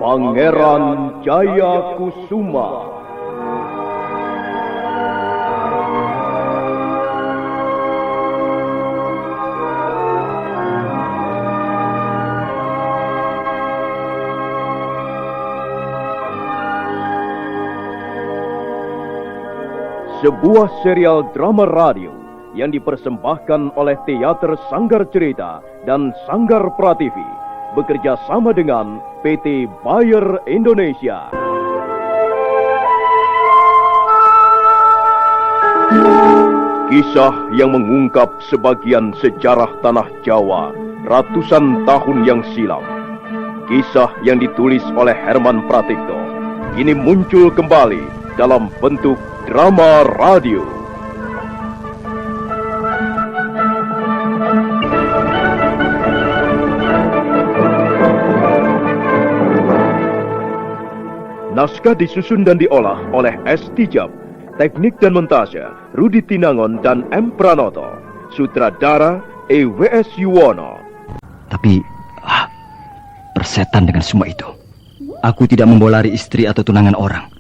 Pangeran Jayakusuma. Sebuah serial drama radio yang dipersembahkan oleh Teater Sanggar Cerita dan Sanggar Prativi bekerja sama dengan PT Bayer Indonesia. Kisah yang mengungkap sebagian sejarah tanah Jawa ratusan tahun yang silam. Kisah yang ditulis oleh Herman Pratikto kini muncul kembali dalam bentuk drama radio. Naskah disusun dan diolah oleh S. Tijab, teknik dan montase Rudi Tinangon dan M. Pranoto, sutradara E.W.S. Yuwono. Tapi, persetan dengan semua itu. Aku tidak membolari istri atau tunangan orang.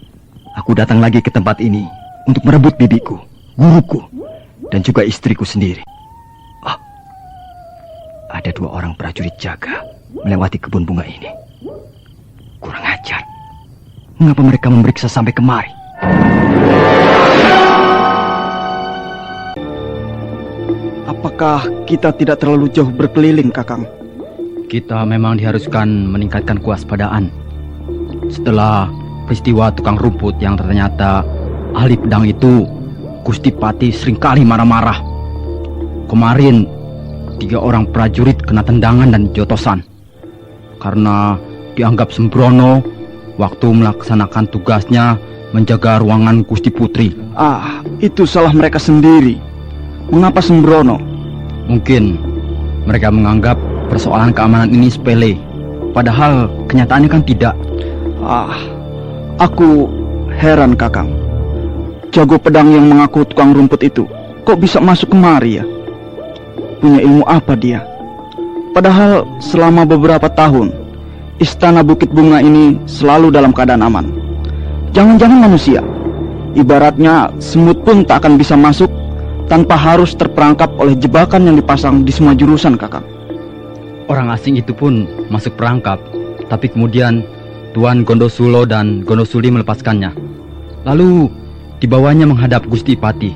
Aku datang lagi ke tempat ini untuk merebut bibiku, guruku, dan juga istriku sendiri. Ada 2 orang prajurit jaga melewati kebun bunga ini. Kurang ajar. Mengapa mereka memeriksa sampai kemari? Apakah kita tidak terlalu jauh berkeliling, Kakang? Kita memang diharuskan meningkatkan kewaspadaan. Setelah peristiwa tukang rumput yang ternyata ahli pedang itu, Gusti Pati seringkali marah-marah. Kemarin 3 orang prajurit kena tendangan dan jotosan karena dianggap sembrono waktu melaksanakan tugasnya menjaga ruangan Gusti Putri. Itu salah mereka sendiri. Mengapa sembrono? Mungkin mereka menganggap persoalan keamanan ini sepele, padahal kenyataannya kan tidak. Aku heran, Kakang. Jago pedang yang mengaku tukang rumput itu kok bisa masuk kemari ya? Punya ilmu apa dia? Padahal selama beberapa tahun Istana Bukit Bunga ini selalu dalam keadaan aman. Jangan-jangan manusia, ibaratnya semut pun tak akan bisa masuk tanpa harus terperangkap oleh jebakan yang dipasang di semua jurusan, Kakang. Orang asing itu pun masuk perangkap, tapi kemudian Tuan Gondosulo dan Gondosuli melepaskannya. Lalu dibawanya menghadap Gusti Pati.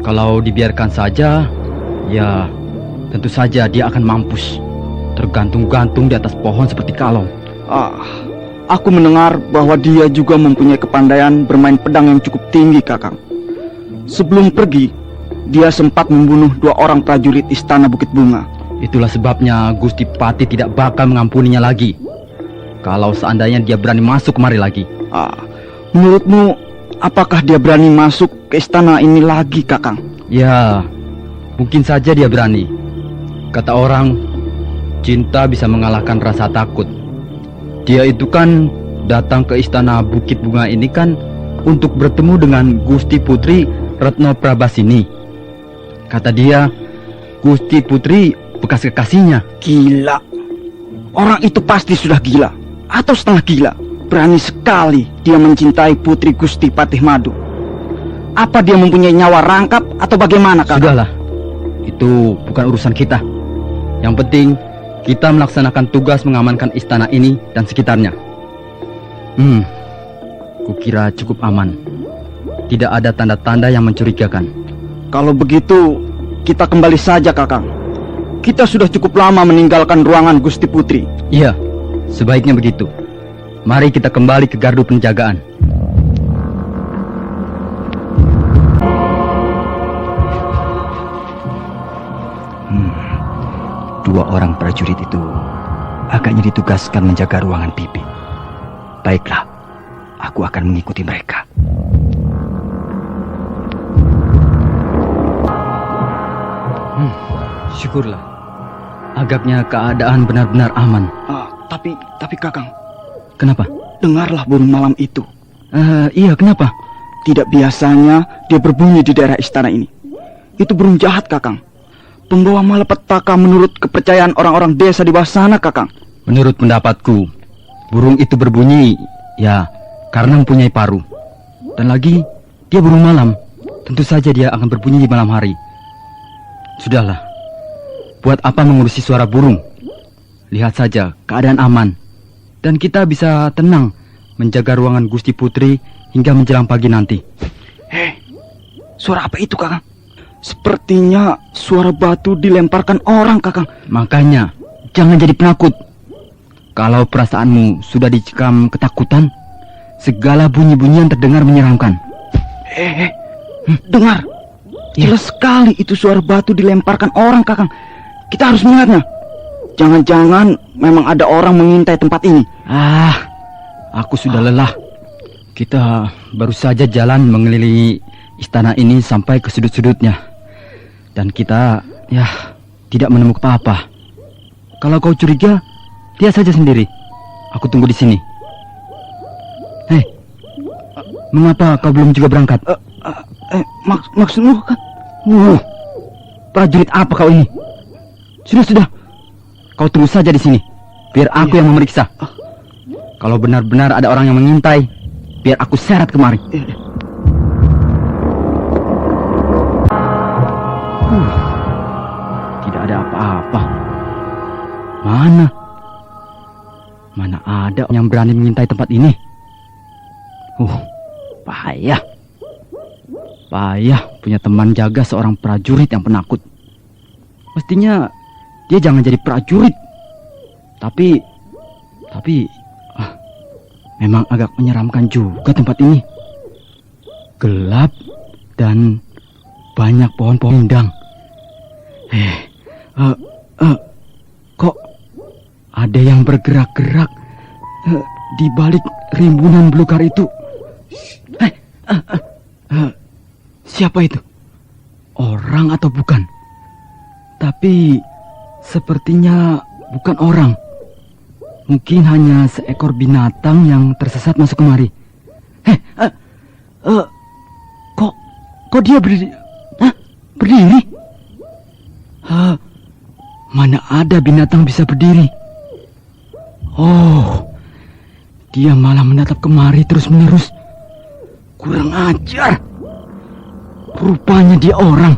Kalau dibiarkan saja, ya tentu saja dia akan mampus, tergantung-gantung di atas pohon seperti kalong. Aku mendengar bahwa dia juga mempunyai kepandaian bermain pedang yang cukup tinggi, Kakang. Sebelum pergi, dia sempat membunuh 2 orang prajurit Istana Bukit Bunga. Itulah sebabnya Gusti Pati tidak bakal mengampuninya lagi kalau seandainya dia berani masuk kemari lagi. Menurutmu, apakah dia berani masuk ke istana ini lagi, Kakang? Ya, mungkin saja dia berani. Kata orang, cinta bisa mengalahkan rasa takut. Dia itu kan datang ke Istana Bukit Bunga ini kan untuk bertemu dengan Gusti Putri Retno Prabasini. Kata dia, Gusti Putri bekas kekasihnya. Gila. Orang itu pasti sudah gila atau setengah gila. Berani sekali dia mencintai Putri Gusti Patih Madu. Apa dia mempunyai nyawa rangkap atau bagaimana, Kakang? Sudahlah, itu bukan urusan kita. Yang penting kita melaksanakan tugas mengamankan istana ini dan sekitarnya. Kukira cukup aman. Tidak ada tanda-tanda yang mencurigakan. Kalau begitu, kita kembali saja, Kakang. Kita sudah cukup lama meninggalkan ruangan Gusti Putri. Iya, sebaiknya begitu. Mari kita kembali ke gardu penjagaan. Dua orang prajurit itu agaknya ditugaskan menjaga ruangan bibi. Baiklah, aku akan mengikuti mereka. Syukurlah, agaknya keadaan benar-benar aman. Tapi Kakang, kenapa? Dengarlah burung malam itu. Iya, kenapa? Tidak biasanya dia berbunyi di daerah istana ini. Itu burung jahat, Kakang. Pembawa malapetaka menurut kepercayaan orang-orang desa di bawah sana, Kakang. Menurut pendapatku, Burung itu berbunyi, ya, karena mempunyai paruh. Dan lagi, dia burung malam. Tentu saja dia akan berbunyi di malam hari. Sudahlah, buat apa mengurusi suara burung? Lihat saja, keadaan aman. Dan kita bisa tenang menjaga ruangan Gusti Putri hingga menjelang pagi nanti. Suara apa itu, Kakang? Sepertinya suara batu dilemparkan orang, Kakang. Makanya, jangan jadi penakut. Kalau perasaanmu sudah dicekam ketakutan, segala bunyi-bunyian terdengar menyeramkan. Dengar. Jelas sekali itu suara batu dilemparkan orang, Kakang. Kita harus melihatnya. Jangan-jangan memang ada orang mengintai tempat ini. Aku sudah lelah. Kita baru saja jalan mengelilingi istana ini sampai ke sudut-sudutnya. Dan kita, tidak menemukan apa-apa. Kalau kau curiga, lihat saja sendiri. Aku tunggu di sini. Hei, mengapa kau belum juga berangkat? Maksudmu, Kak? Prajurit apa kau ini? Sudah. Kau tunggu saja di sini. Biar aku yang memeriksa. Kalau benar-benar ada orang yang mengintai, biar aku seret kemari. Tidak ada apa-apa. Mana ada yang berani mengintai tempat ini? Payah punya teman jaga seorang prajurit yang penakut. Mestinya dia jangan jadi prajurit. Tapi memang agak menyeramkan juga tempat ini. Gelap dan banyak pohon-pohon rindang. Kok ada yang bergerak-gerak di balik rimbunan belukar itu? Siapa itu? Orang atau bukan? Tapi sepertinya bukan orang. Mungkin hanya seekor binatang yang tersesat masuk kemari. Kok dia berdiri? Berdiri? Mana ada binatang bisa berdiri? Dia malah menatap kemari terus-menerus. Kurang ajar. Rupanya dia orang,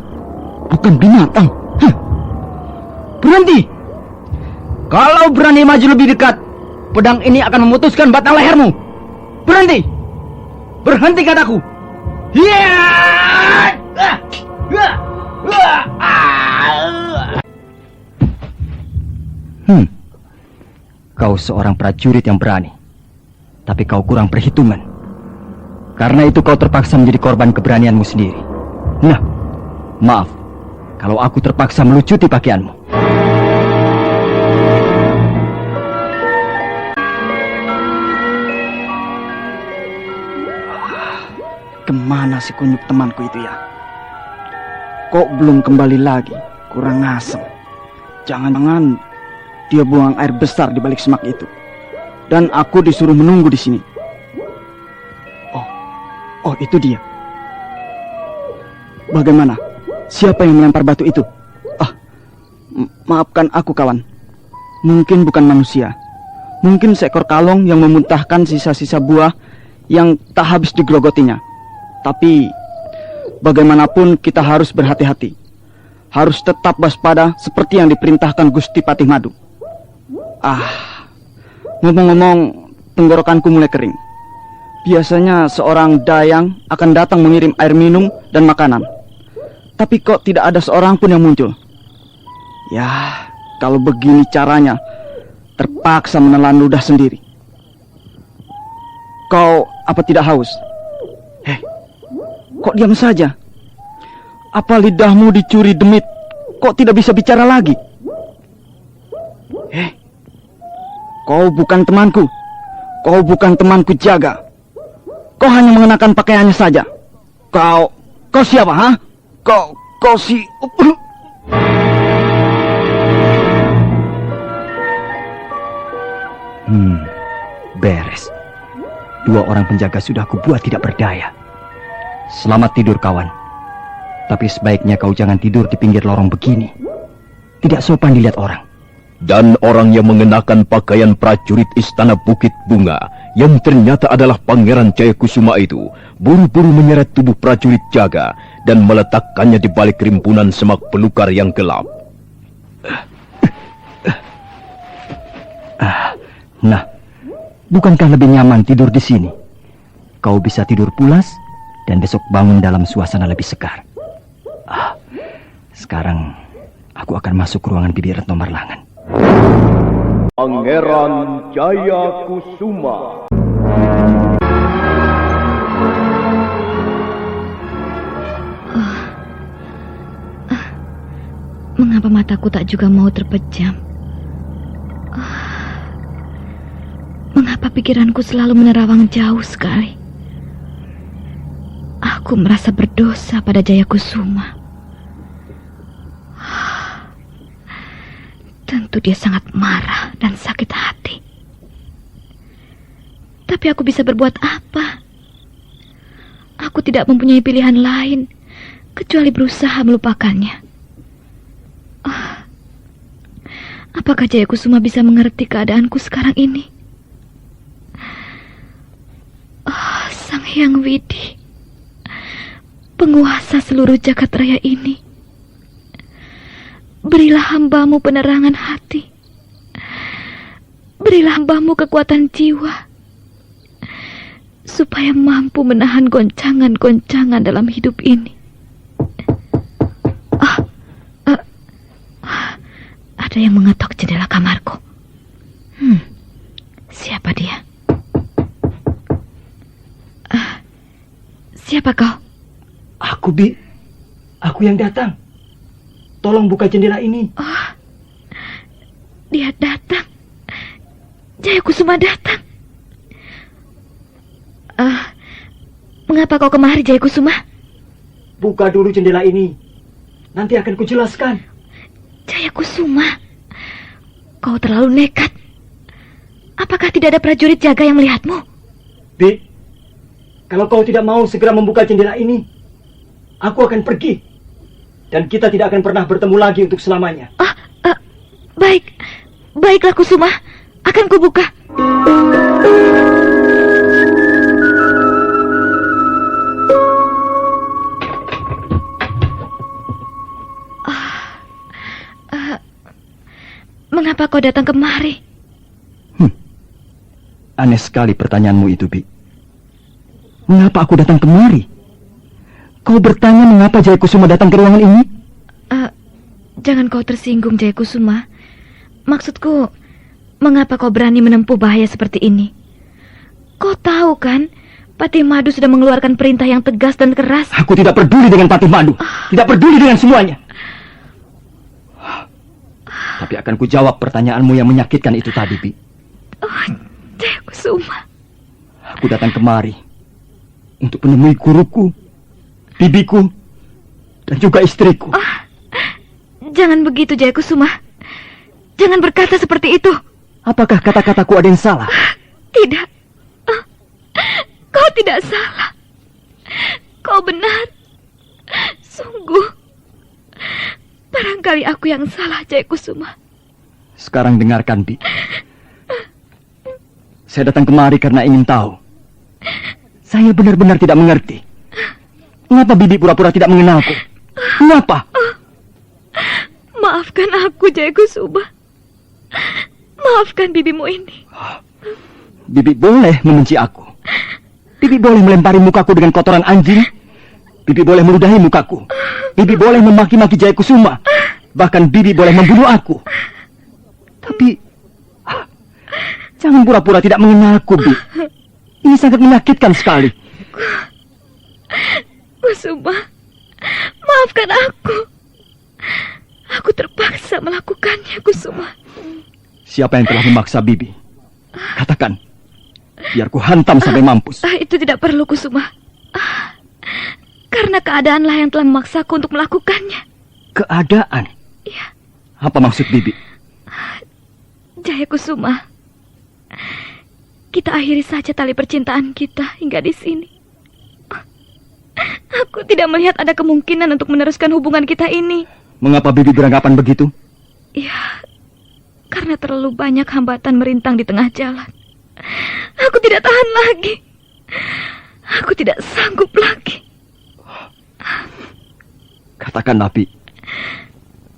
bukan binatang. Berhenti! Kalau berani maju lebih dekat, pedang ini akan memutuskan batang lehermu. Berhenti! Berhenti, kataku! Kau seorang prajurit yang berani, tapi kau kurang perhitungan. Karena itu kau terpaksa menjadi korban keberanianmu sendiri. Nah, maaf kalau aku terpaksa melucuti pakaianmu. Kemana si kunyuk temanku itu ya? Kok belum kembali lagi? Kurang asem. Jangan-jangan dia buang air besar di balik semak itu. Dan aku disuruh menunggu di sini. Oh, itu dia. Bagaimana? Siapa yang melempar batu itu? Maafkan aku, kawan. Mungkin bukan manusia. Mungkin seekor kalong yang memuntahkan sisa-sisa buah yang tak habis digerogotinya. Tapi bagaimanapun kita harus berhati-hati. Harus tetap waspada seperti yang diperintahkan Gusti Patih Madu. Ngomong-ngomong, tenggorokanku mulai kering. Biasanya seorang dayang akan datang mengirim air minum dan makanan. Tapi kok tidak ada seorang pun yang muncul. Ya, kalau begini caranya, terpaksa menelan ludah sendiri. Kau apa tidak haus? Kok diam saja? Apa lidahmu dicuri demit? Kok tidak bisa bicara lagi? Kau bukan temanku. Kau bukan temanku jaga. Kau hanya mengenakan pakaiannya saja. Kau siapa, ha? Kau si... Beres. Dua orang penjaga sudah kubuat tidak berdaya. Selamat tidur, kawan. Tapi sebaiknya kau jangan tidur di pinggir lorong begini. Tidak sopan dilihat orang. Dan orang yang mengenakan pakaian prajurit Istana Bukit Bunga, yang ternyata adalah Pangeran Jayakusuma itu, buru-buru menyeret tubuh prajurit jaga dan meletakkannya di balik rimpunan semak belukar yang gelap. Nah, bukankah lebih nyaman tidur di sini? Kau bisa tidur pulas dan besok bangun dalam suasana lebih segar. Sekarang aku akan masuk ke ruangan Bibi Retno Marlangan. Pangeran Jayakusuma. Mengapa mataku tak juga mau terpejam? Mengapa pikiranku selalu menerawang jauh sekali? Aku merasa berdosa pada Jayakusuma. Tentu dia sangat marah dan sakit hati. Tapi aku bisa berbuat apa? Aku tidak mempunyai pilihan lain kecuali berusaha melupakannya. Apakah Jayakusuma bisa mengerti keadaanku sekarang ini? Sang Hyang Widi, penguasa seluruh jagat raya ini, berilah hamba-Mu penerangan hati. Berilah hamba-Mu kekuatan jiwa, supaya mampu menahan goncangan-goncangan dalam hidup ini. Ada yang mengetok jendela kamarku. Siapa dia? Siapa kau? Aku, Bi. Aku yang datang. Tolong buka jendela ini. Oh, dia datang. Jayakusuma datang. Mengapa kau kemari, Jayakusuma? Buka dulu jendela ini. Nanti akan kujelaskan. Jayakusuma, kau terlalu nekat. Apakah tidak ada prajurit jaga yang melihatmu? Bi, kalau kau tidak mau segera membuka jendela ini, aku akan pergi. Dan kita tidak akan pernah bertemu lagi untuk selamanya. Baiklah Kusuma, akan kubuka. Mengapa kau datang kemari? Aneh sekali pertanyaanmu itu, Bi. Mengapa aku datang kemari? Kau bertanya mengapa Jayakusuma datang ke ruangan ini? Jangan kau tersinggung, Jayakusuma. Maksudku, mengapa kau berani menempuh bahaya seperti ini? Kau tahu kan, Patih Madu sudah mengeluarkan perintah yang tegas dan keras. Aku tidak peduli dengan Patih Madu. Tidak peduli dengan semuanya. Tapi akan kujawab pertanyaanmu yang menyakitkan itu tadi, Bi. Jayakusuma. Aku datang kemari untuk menemui guruku, bibiku, dan juga istriku. Jangan begitu, Jayakusuma. Jangan berkata seperti itu. Apakah kata-kataku ada yang salah? Tidak. Kau tidak salah. Kau benar. Sungguh. Barangkali aku yang salah, Jayakusuma. Sekarang dengarkan, Bi. Saya datang kemari karena ingin tahu. Saya benar-benar tidak mengerti. Mengapa Bibi pura-pura tidak mengenalku? Mengapa? Maafkan aku, Jayakusuma. Maafkan bibimu ini. Bibi boleh membenci aku. Bibi boleh melempari mukaku dengan kotoran anjing. Bibi boleh meludahi mukaku. Bibi boleh memaki-maki Jayakusuma. Bahkan Bibi boleh membunuh aku. Tapi jangan pura-pura tidak mengenalku, Bi. Ini sangat menyakitkan sekali. Kusuma, maafkan aku. Aku terpaksa melakukannya, Kusuma. Siapa yang telah memaksa Bibi? Katakan, biar ku hantam sampai mampus. Itu tidak perlu, Kusuma. Karena keadaanlah yang telah memaksaku untuk melakukannya. Keadaan? Iya. Apa maksud Bibi? Jayakusuma, kita akhiri saja tali percintaan kita hingga di sini. Aku tidak melihat ada kemungkinan untuk meneruskan hubungan kita ini. Mengapa Bibi beranggapan begitu? Ya, karena terlalu banyak hambatan merintang di tengah jalan. Aku tidak tahan lagi. Aku tidak sanggup lagi. Katakanlah, Bi.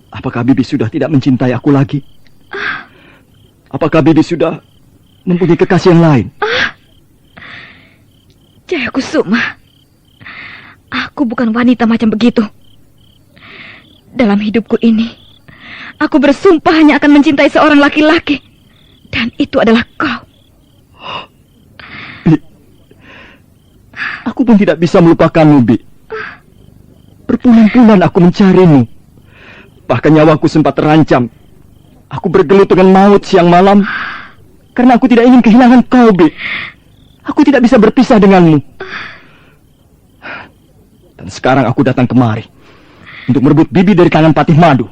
Apakah Bibi sudah tidak mencintai aku lagi? Apakah Bibi sudah mempunyai kekasih yang lain? Jaya Kusuma, aku bukan wanita macam begitu. Dalam hidupku ini, aku bersumpah hanya akan mencintai seorang laki-laki. Dan itu adalah kau. Bi, aku pun tidak bisa melupakanmu, Bi. Berbulan-bulan aku mencarimu. Bahkan nyawaku sempat terancam. Aku bergelut dengan maut siang malam karena aku tidak ingin kehilangan kau, Bi. Aku tidak bisa berpisah denganmu. Dan sekarang aku datang kemari untuk merebut Bibi dari tangan Patih Madu.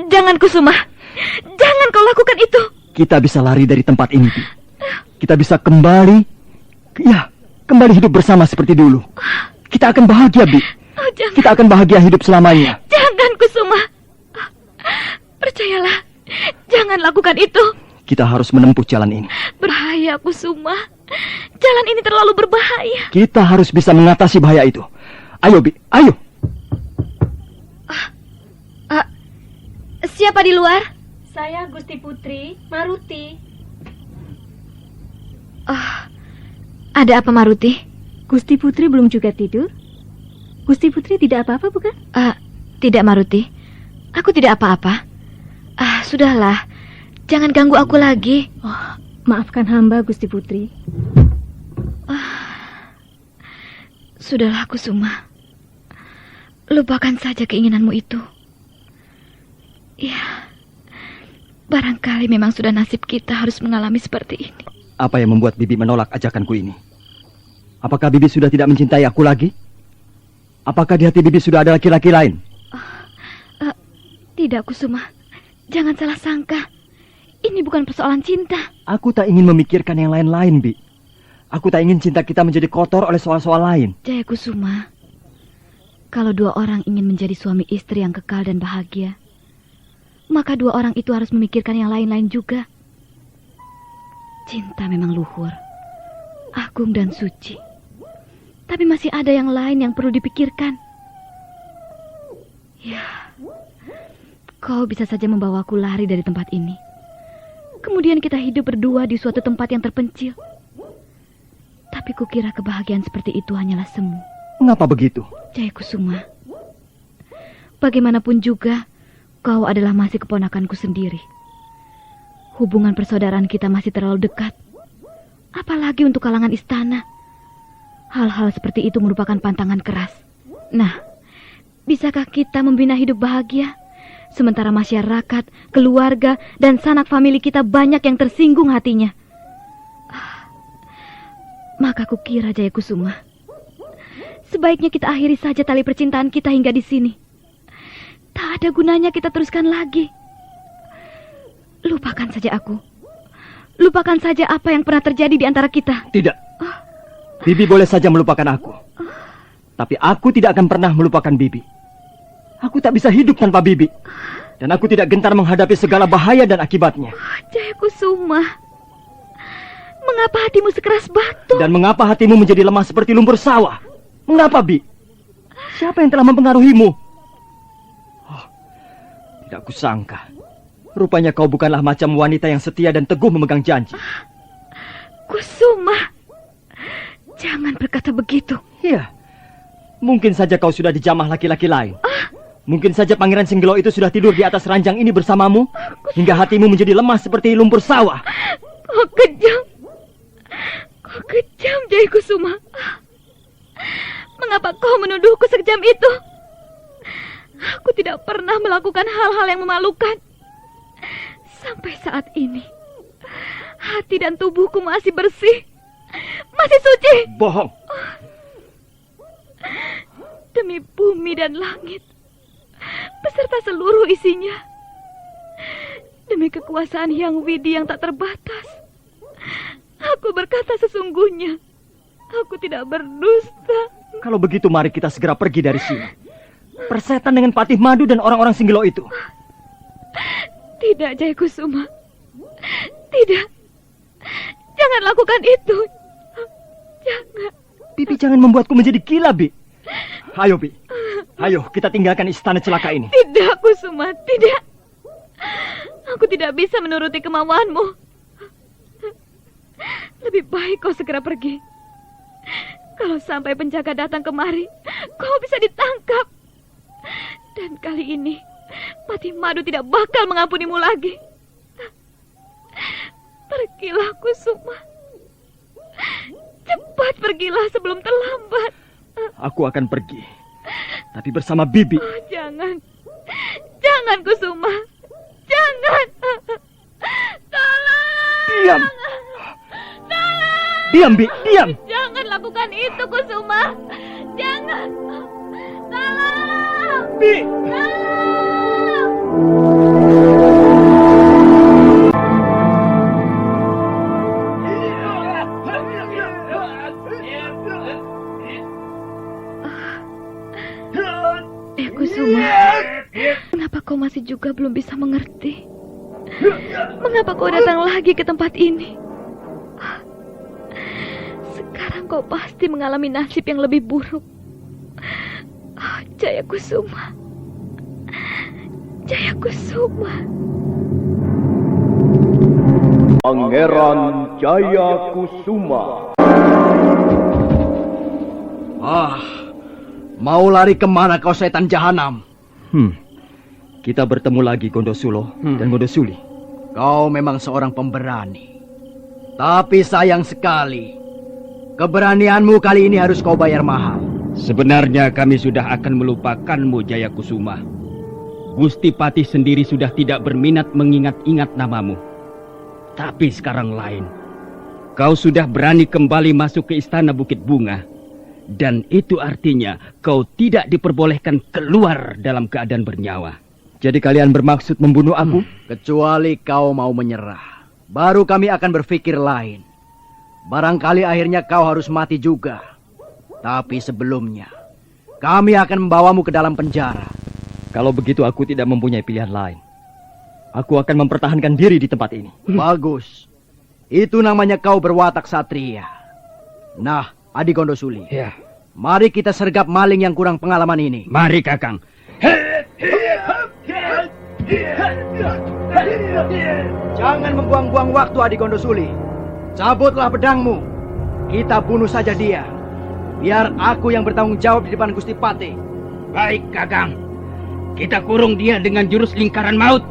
Jangan, Kusuma. Jangan kau lakukan itu. Kita bisa lari dari tempat ini, Bi. Kita bisa kembali hidup bersama seperti dulu. Kita akan bahagia, Bi. Jangan. Kita akan bahagia hidup selamanya. Jangan, Kusuma. Percayalah. Jangan lakukan itu. Kita harus menempuh jalan ini. Berbahaya, Kusuma. Jalan ini terlalu berbahaya. Kita harus bisa mengatasi bahaya itu. Ayo, Bi. Ayo. Siapa di luar? Saya Gusti Putri, Maruti. Ada apa, Maruti? Gusti Putri belum juga tidur? Gusti Putri tidak apa-apa, bukan? Tidak, Maruti. Aku tidak apa-apa. Sudahlah. Jangan ganggu aku lagi. Maafkan hamba, Gusti Putri. Sudahlah, Kusuma. Lupakan saja keinginanmu itu. Ya, barangkali memang sudah nasib kita harus mengalami seperti ini. Apa yang membuat Bibi menolak ajakanku ini? Apakah Bibi sudah tidak mencintai aku lagi? Apakah di hati Bibi sudah ada laki-laki lain? Tidak, Kusuma. Jangan salah sangka. Ini bukan persoalan cinta. Aku tak ingin memikirkan yang lain-lain, Bi. Aku tak ingin cinta kita menjadi kotor oleh soal-soal lain. Jaya Kusuma, kalau dua orang ingin menjadi suami istri yang kekal dan bahagia, maka dua orang itu harus memikirkan yang lain-lain juga. Cinta memang luhur, agung dan suci. Tapi masih ada yang lain yang perlu dipikirkan. Ya, kau bisa saja membawaku lari dari tempat ini. Kemudian kita hidup berdua di suatu tempat yang terpencil. Tapi kukira kebahagiaan seperti itu hanyalah semu. Mengapa begitu? Jaya Kusuma, bagaimanapun juga, kau adalah masih keponakanku sendiri. Hubungan persaudaraan kita masih terlalu dekat. Apalagi untuk kalangan istana. Hal-hal seperti itu merupakan pantangan keras. Nah, bisakah kita membina hidup bahagia? Sementara masyarakat, keluarga, dan sanak famili kita banyak yang tersinggung hatinya. Maka kukira, Jaya Kusuma, sebaiknya kita akhiri saja tali percintaan kita hingga di sini. Tak ada gunanya kita teruskan lagi. Lupakan saja aku. Lupakan saja apa yang pernah terjadi di antara kita. Tidak. Bibi boleh saja melupakan aku. Tapi aku tidak akan pernah melupakan Bibi. Aku tak bisa hidup tanpa Bibi. Dan aku tidak gentar menghadapi segala bahaya dan akibatnya. Jaya Kusuma, mengapa hatimu sekeras batu? Dan mengapa hatimu menjadi lemah seperti lumpur sawah? Mengapa, Bi? Siapa yang telah mempengaruhimu? Tidak kusangka. Rupanya kau bukanlah macam wanita yang setia dan teguh memegang janji. Kusuma, jangan berkata begitu. Iya. Mungkin saja kau sudah dijamah laki-laki lain. Mungkin saja Pangeran Singgelo itu sudah tidur di atas ranjang ini bersamamu hingga hatimu menjadi lemah seperti lumpur sawah. Kau kejam. Kau kejam, Jaya Kusuma. Mengapa kau menuduhku sekejam itu? Aku tidak pernah melakukan hal-hal yang memalukan. Sampai saat ini, hati dan tubuhku masih bersih. Masih suci. Bohong. Demi bumi dan langit, beserta seluruh isinya. Demi kekuasaan Hyang Widi yang tak terbatas, aku berkata sesungguhnya, aku tidak berdusta. Kalau begitu mari kita segera pergi dari sini. persetan dengan Patih Madu dan orang-orang Singgelo itu. Tidak, Jaya Kusuma. Tidak. Jangan lakukan itu. Jangan. Bibi jangan membuatku menjadi gila, Bi. Ayo, Bi. Ayo, kita tinggalkan istana celaka ini. Tidak, Kusuma. Tidak. Aku tidak bisa menuruti kemauanmu. Lebih baik kau segera pergi. Kalau sampai penjaga datang kemari, kau bisa ditangkap. Dan kali ini, Patih Madu tidak bakal mengampunimu lagi. Pergilah, Kusuma. Cepat pergilah sebelum terlambat. Aku akan pergi, tapi bersama Bibi. Oh, jangan. Jangan, Kusuma. Jangan. Tolong. Diam. Diam, Bi. Diam. Jangan lakukan itu, Kusuma. Jangan. Tolong. Bi. Kusuma, mengapa kau masih juga belum bisa mengerti? Mengapa kau datang lagi ke tempat ini? Sekarang kau pasti mengalami nasib yang lebih buruk. Jaya Kusuma. Jaya Kusuma. Pangeran Jaya Kusuma. Mau lari kemana kau setan jahanam? Kita bertemu lagi Gondosulo dan Gondosuli. Kau memang seorang pemberani. Tapi sayang sekali, keberanianmu kali ini harus kau bayar mahal. Sebenarnya kami sudah akan melupakanmu, Jaya Kusuma. Gusti Patih sendiri sudah tidak berminat mengingat-ingat namamu. Tapi sekarang lain. Kau sudah berani kembali masuk ke istana Bukit Bunga. Dan itu artinya kau tidak diperbolehkan keluar dalam keadaan bernyawa. Jadi kalian bermaksud membunuh aku? Kecuali kau mau menyerah, baru kami akan berpikir lain. Barangkali akhirnya kau harus mati juga. Tapi sebelumnya, kami akan membawamu ke dalam penjara. Kalau begitu aku tidak mempunyai pilihan lain. Aku akan mempertahankan diri di tempat ini. Bagus. Itu namanya kau berwatak satria. Nah, Adi Gondosuli. Ya. Mari kita sergap maling yang kurang pengalaman ini. Mari, Kakang. Jangan membuang-buang waktu, Adi Gondosuli. Cabutlah pedangmu. Kita bunuh saja dia. Biar aku yang bertanggung jawab di depan Gusti Patih. Baik, Kakang. Kita kurung dia dengan jurus lingkaran maut.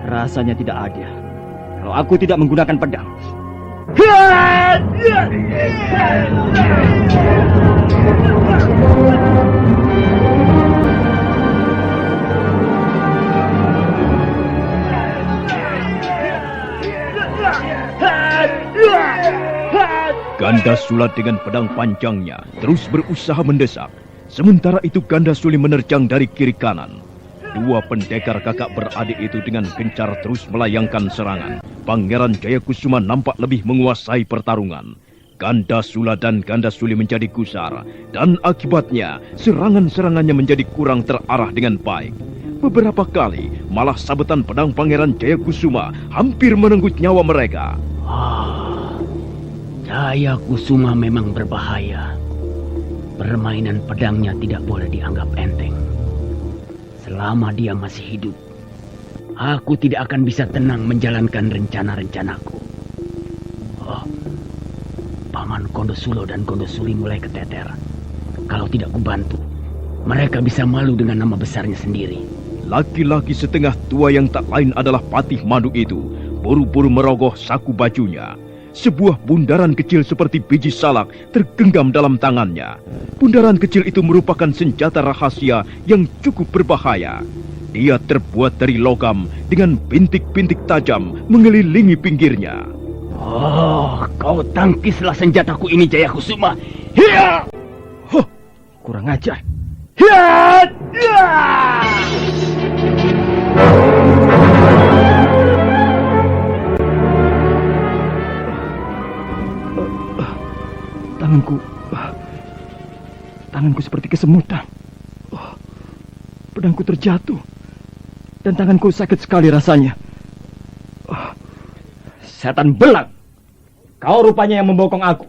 Rasanya tidak adil kalau aku tidak menggunakan pedang. Gandasula dengan pedang panjangnya terus berusaha mendesak. Sementara itu Gandasuli menerjang dari kiri kanan. Dua pendekar kakak beradik itu dengan gencar terus melayangkan serangan. Pangeran Jayakusuma nampak lebih menguasai pertarungan. Gandasula dan Gandasuli menjadi gusar. Dan akibatnya serangan-serangannya menjadi kurang terarah dengan baik. Beberapa kali malah sabetan pedang Pangeran Jayakusuma hampir merenggut nyawa mereka. Jaya Kusuma memang berbahaya. Permainan pedangnya tidak boleh dianggap enteng. Selama dia masih hidup, aku tidak akan bisa tenang menjalankan rencana-rencanaku. Paman Gondosulo dan Gondosuli mulai keteter. Kalau tidak kubantu, mereka bisa malu dengan nama besarnya sendiri. Laki-laki setengah tua yang tak lain adalah Patih Madu itu buru-buru merogoh saku bajunya. Sebuah bundaran kecil seperti biji salak tergenggam dalam tangannya. Bundaran kecil itu merupakan senjata rahasia yang cukup berbahaya. Dia terbuat dari logam dengan bintik-bintik tajam mengelilingi pinggirnya. Kau tangkislah senjataku ini, Jaya Kusuma. Kurang ajar. Tanganku seperti kesemutan. Oh, pedangku terjatuh. Dan tanganku sakit sekali rasanya. Oh, setan belang. Kau rupanya yang membokong aku.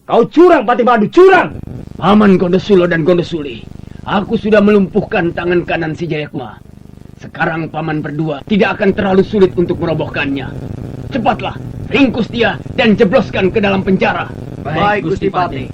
Kau curang, Patimadu, curang! Paman Gondosulo dan Gondosuli, aku sudah melumpuhkan tangan kanan si Jayakma. Sekarang paman berdua tidak akan terlalu sulit untuk merobohkannya. Cepatlah, ringkus dia dan jebloskan ke dalam penjara. Baik, Gusti Patih.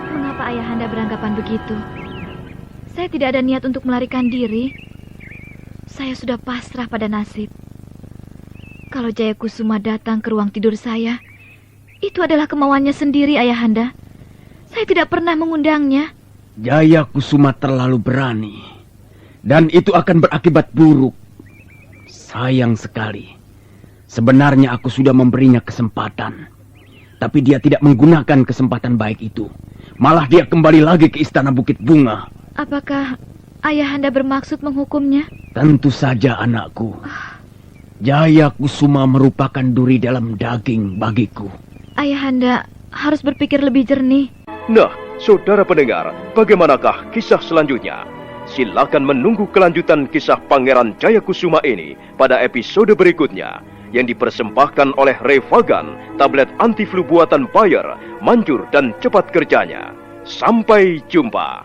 Mengapa Ayahanda beranggapan begitu? Saya tidak ada niat untuk melarikan diri. Saya sudah pasrah pada nasib. Kalau Jayakusuma datang ke ruang tidur saya, itu adalah kemauannya sendiri, Ayahanda. Saya tidak pernah mengundangnya. Jayakusuma terlalu berani. Dan itu akan berakibat buruk. Sayang sekali. Sebenarnya aku sudah memberinya kesempatan. Tapi dia tidak menggunakan kesempatan baik itu. Malah dia kembali lagi ke Istana Bukit Bunga. Apakah Ayahanda bermaksud menghukumnya? Tentu saja, anakku. Jayakusuma merupakan duri dalam daging bagiku. Ayahanda harus berpikir lebih jernih. Nah, saudara pendengar, bagaimanakah kisah selanjutnya? Silakan menunggu kelanjutan kisah Pangeran Jayakusuma ini pada episode berikutnya yang dipersembahkan oleh Revagan, tablet anti flu buatan Bayer, manjur dan cepat kerjanya. Sampai jumpa.